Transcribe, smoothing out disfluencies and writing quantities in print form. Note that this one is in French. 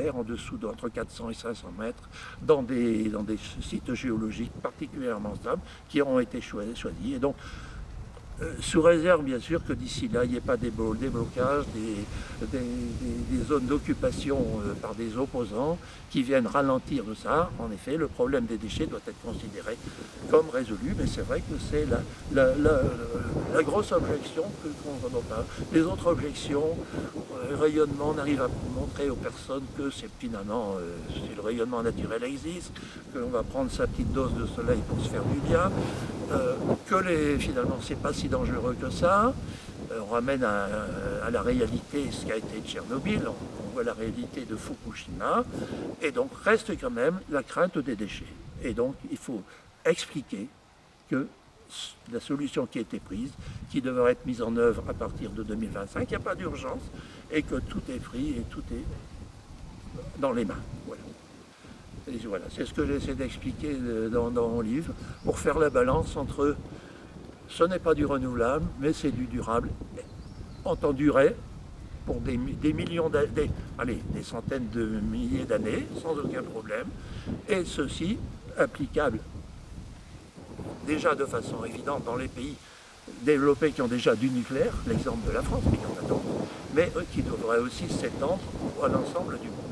terre, en dessous d'entre 400 et 500 mètres, dans des sites géologiques particulièrement stables qui auront été choisis. Et donc, sous réserve bien sûr que d'ici là il n'y ait pas des blocages, des zones d'occupation par des opposants qui viennent ralentir tout ça. En effet, le problème des déchets doit être considéré comme résolu, mais c'est vrai que c'est la grosse objection qu'on n'entend pas. Les autres objections, rayonnement, on arrive à montrer aux personnes que c'est finalement, si le rayonnement naturel existe, que l'on va prendre sa petite dose de soleil pour se faire du bien, finalement c'est pas si dangereux que ça. On ramène à la réalité ce qu'a été Tchernobyl, on voit la réalité de Fukushima, et donc reste quand même la crainte des déchets. Et donc il faut expliquer que la solution qui a été prise, qui devrait être mise en œuvre à partir de 2025, il n'y a pas d'urgence, et que tout est pris et tout est dans les mains. Voilà. Et voilà, c'est ce que j'essaie d'expliquer dans mon livre, pour faire la balance entre ce n'est pas du renouvelable, mais c'est du durable, en temps durée, pour des millions d'années, des centaines de milliers d'années, sans aucun problème, et ceci applicable déjà de façon évidente dans les pays développés qui ont déjà du nucléaire, l'exemple de la France, mais il y en a d'autres, mais qui devrait aussi s'étendre à l'ensemble du monde.